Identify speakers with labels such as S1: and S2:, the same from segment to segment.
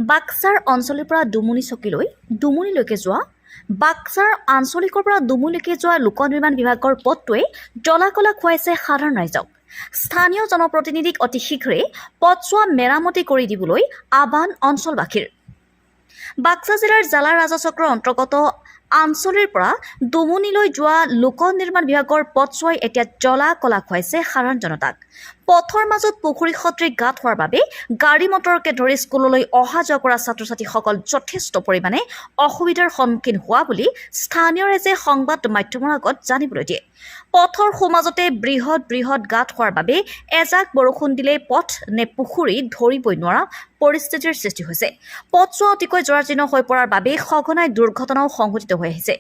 S1: বাক্সাৰ অঞ্চলৰ পৰা দুমুনি চকীলৈ দুমুনিলৈকে যোৱা বাক্সাৰ আঞ্চলিকৰ পৰা দুমুনিলৈকে যোৱা লোক নিৰ্মাণ বিভাগৰ পথটোৱে জ্বলা-কলা খুৱাইছে সাধাৰণ ৰাইজক। স্থানীয় জনপ্ৰতিনিধিক অতি শীঘ্ৰে পথছোৱা মেৰামতি কৰি দিবলৈ আহ্বান অঞ্চলবাসীৰ। বাক্সা জিলাৰ জালা ৰাজচক্ৰৰ অন্তৰ্গত আঞ্চলিৰ পৰা দুমুনিলৈ যোৱা লোক নিৰ্মাণ বিভাগৰ পথছোৱাই এতিয়া জ্বলা-কলা খুৱাইছে সাধাৰণ জনতাক। পথৰ মাজত পুখুৰী সদৃশ গাঁত হোৱাৰ বাবে গাড়ী মটৰকে ধৰি স্কুললৈ অহা যোৱা কৰা ছাত্ৰ-ছাত্ৰীসকল যথেষ্ট পৰিমাণে অসুবিধাৰ সন্মুখীন হোৱা বুলি স্থানীয় ৰাইজে সংবাদ মাধ্যমৰ আগত জানিবলৈ দিয়ে। পথৰ সোঁমাজতে বৃহৎ বৃহৎ গাঁত হোৱাৰ বাবে এজাক বৰষুণ দিলে পথ নে পুখুৰী ধৰিবই নোৱাৰা পৰিস্থিতিৰ সৃষ্টি হৈছে। পথছোৱা অতিকৈ জৰাজীৰ্ণ হৈ পৰাৰ বাবে সঘনাই দুৰ্ঘটনাও সংঘটিত হৈ আহিছে।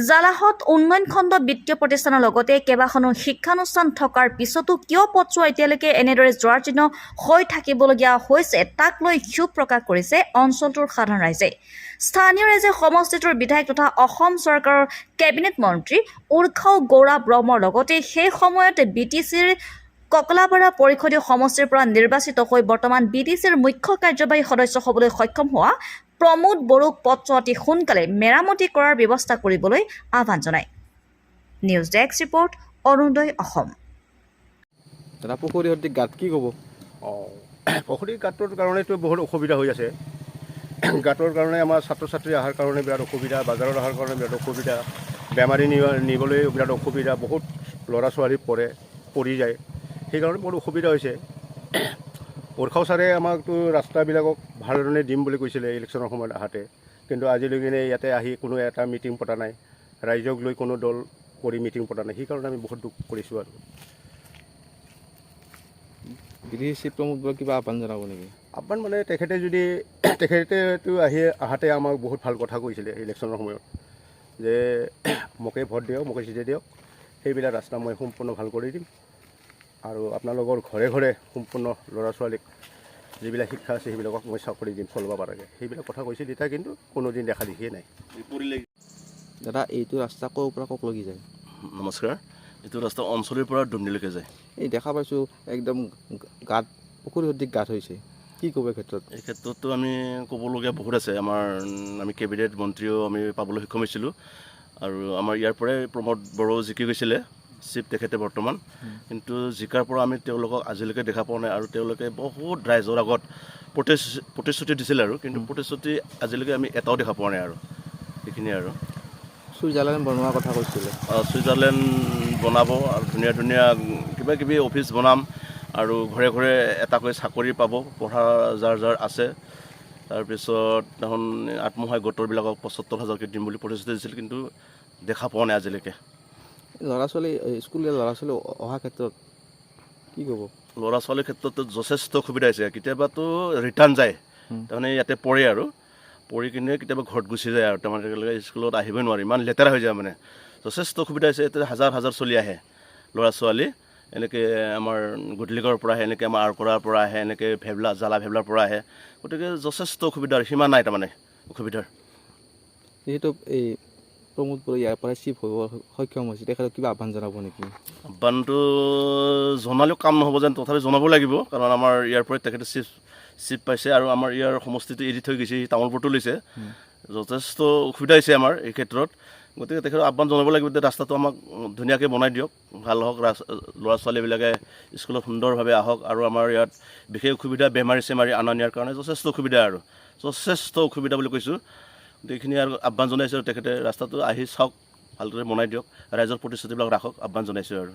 S1: জালাহত উন্নয়ন খণ্ড বিত্তীয় প্ৰতিষ্ঠানৰ লগতে কেইবাখনো শিক্ষানুষ্ঠান থকাৰ পিছতো কিয় পথছোৱা এতিয়ালৈকে এনেদৰে জৰাজীৰ্ণ হৈ থাকিবলগীয়া হৈছে তাক লৈ ক্ষোভ প্ৰকাশ কৰিছে অঞ্চলটোৰ সাধাৰণ ৰাইজে। স্থানীয় ৰাইজে সমষ্টিটোৰ বিধায়ক তথা অসম চৰকাৰৰ কেবিনেট মন্ত্ৰী উৰ্খাও গৌৰা ব্ৰহ্মৰ লগতে সেই সময়ত BTCৰ ককলাপাৰা পৰিষদীয় সমষ্টিৰ পৰা নিৰ্বাচিত হৈ বৰ্তমান BTCৰ মুখ্য কাৰ্যবাহী সদস্য হ'বলৈ সক্ষম হোৱা প্ৰমোদ বড়োক পথছোৱা অতি সোনকালে মেৰামতি কৰাৰ ব্যৱস্থা কৰিবলৈ আহ্বান জনায়। News desk report, Arunodoi Assam.
S2: দাদা, পুখুৰী সদৃশ গাঁত কি ক'ব?
S3: পুখুৰী গাঁতটোৰ কাৰণেতো বহুত অসুবিধা হৈ আছে। গাঁতৰ কাৰণে আমাৰ ছাত্ৰ ছাত্ৰী অহাৰ কাৰণে বিৰাট অসুবিধা, বজাৰত অহাৰ কাৰণে বিৰাট অসুবিধা, বেমাৰী নিবলৈ বিৰাট অসুবিধা, বহুত ল'ৰা ছোৱালী পৰি যায়, সেইকাৰণে বহুত অসুবিধা হৈছে। উৰ্খাও ছাৰে আমাকতো ৰাস্তাবিলাকক ভালধৰণে দিম বুলি কৈছিলে ইলেকশ্যনৰ সময়ত আহাতে, কিন্তু আজিলৈকে ইয়াতে আহি কোনো এটা মিটিং পতা নাই, ৰাইজক লৈ কোনো দল কৰি মিটিং পতা নাই, সেইকাৰণে আমি বহুত দুখ কৰিছোঁ। আৰু
S2: BTC প্ৰমোদ বড়োক কিবা আহ্বান জনাব নেকি?
S3: আহ্বান মানে তেখেতেতো আহাতে আমাক বহুত ভাল কথা কৈছিলে ইলেকশ্যনৰ সময়ত, যে মোকে ভোট দিয়ক, মোকে জিতে দিয়ক, সেইবিলাক ৰাস্তা মই সম্পূৰ্ণ ভাল কৰি দিম, আৰু আপোনালোকৰ ঘৰে ঘৰে সম্পূৰ্ণ ল'ৰা ছোৱালীক যিবিলাক শিক্ষা আছে সেইবিলাকক মই চাকৰি দিম চলাব পৰাকৈ, সেইবিলাক কথা কৈছিল। এতিয়া কিন্তু কোনোদিন দেখা দেখিয়ে নাই।
S2: দাদা, এইটো ৰাস্তা ক'ৰ পৰা ক'ক লাগি যায়?
S4: নমস্কাৰ। এইটো ৰাস্তা অঞ্চলৰ পৰা দুমনিলৈকে যায়।
S2: এই দেখা পাইছোঁ একদম গাঁত, পুখুৰী সদৃশ গাঁত হৈছে, কি ক'ব এই ক্ষেত্ৰত?
S4: এই ক্ষেত্ৰততো আমি ক'বলগীয়া বহুত আছে। আমি কেবিনেট মন্ত্ৰীও আমি পাবলৈ সক্ষম হৈছিলোঁ, আৰু আমাৰ ইয়াৰ পৰাই প্ৰমোদ বড়ো জিকি গৈছিলে চিফ তেখেতে বৰ্তমান, কিন্তু জিকাৰ পৰা আমি তেওঁলোকক আজিলৈকে দেখা পোৱা নাই, আৰু তেওঁলোকে বহুত ৰাইজৰ আগত প্ৰতিশ্ৰুতি দিছিলে, আৰু কিন্তু প্ৰতিশ্ৰুতি আজিলৈকে আমি এটাও দেখা পোৱা নাই। আৰু সেইখিনিয়ে আৰু
S2: ছুইজাৰলেণ্ড বনোৱাৰ কথা কৈছিলে।
S4: ছুইজাৰলেণ্ড বনাব, আৰু ধুনীয়া ধুনীয়া কিবা কিবি অফিচ বনাম, আৰু ঘৰে ঘৰে এটাকৈ চাকৰি পাব পঢ়া যাৰ আছে। তাৰপিছত এখন আত্মসহায়ক গোটৰবিলাকক ৭৫,000কৈ দিম বুলি প্ৰতিশ্ৰুতি দিছিল, কিন্তু দেখা পোৱা নাই আজিলৈকে।
S2: ল'ৰা ছোৱালী স্কুলীয়া ল'ৰা ছোৱালী অহা ক্ষেত্ৰত কি ক'ব?
S4: ল'ৰা ছোৱালীৰ ক্ষেত্ৰতো যথেষ্ট অসুবিধা হৈছে। কেতিয়াবাতো ৰিটাৰ্ণ যায়, তাৰমানে ইয়াতে পঢ়ি কিনে কেতিয়াবা ঘৰত গুচি যায়, আৰু তাৰমানে স্কুলত আহিবই নোৱাৰে, ইমান লেতেৰা হৈ যায়, মানে যথেষ্ট অসুবিধা হৈছে। এতিয়া হাজাৰ হাজাৰ চলি আহে ল'ৰা ছোৱালী, এনেকৈ আমাৰ গধূলিগড়ৰ পৰা আহে, এনেকৈ আমাৰ আৰকৰাৰ পৰা আহে, এনেকৈ জালা ভেবলাৰ পৰা আহে, গতিকে যথেষ্ট অসুবিধাৰ সীমা নাই তাৰমানে অসুবিধাৰ।
S2: যিহেতু এই প্ৰমোদ বড়ো ইয়াৰ পৰাই চিফ হ'ব সক্ষম হৈছে, তেখেতক কিবা আহ্বান জনাব নেকি?
S4: আহ্বানটো জনালেও কাম নহ'ব যেন, তথাপি জনাব লাগিব, কাৰণ আমাৰ ইয়াৰ পৰাই তেখেতে চিফ পাইছে, আৰু আমাৰ ইয়াৰ সমষ্টিটো এৰি থৈ গৈছে, তামোলপুৰটো লৈছে, যথেষ্ট অসুবিধা হৈছে আমাৰ এই ক্ষেত্ৰত। গতিকে তেখেতক আহ্বান জনাব লাগিব যে ৰাস্তাটো আমাক ধুনীয়াকৈ বনাই দিয়ক, ভাল হওক, ল'ৰা ছোৱালীবিলাকে স্কুলত সুন্দৰভাৱে আহক, আৰু আমাৰ ইয়াত বিশেষ অসুবিধা বেমাৰী চেমাৰী অনা নিয়াৰ কাৰণে যথেষ্ট অসুবিধা, আৰু যথেষ্ট অসুবিধা বুলি কৈছোঁ। এইখিনি আৰু আহ্বান জনাইছোঁ, আৰু তেখেতে ৰাস্তাটো আহি চাওক, ভালদৰে বনাই দিয়ক, ৰাইজৰ প্ৰতিশ্ৰুতিবিলাক ৰাখক, আহ্বান জনাইছোঁ আৰু।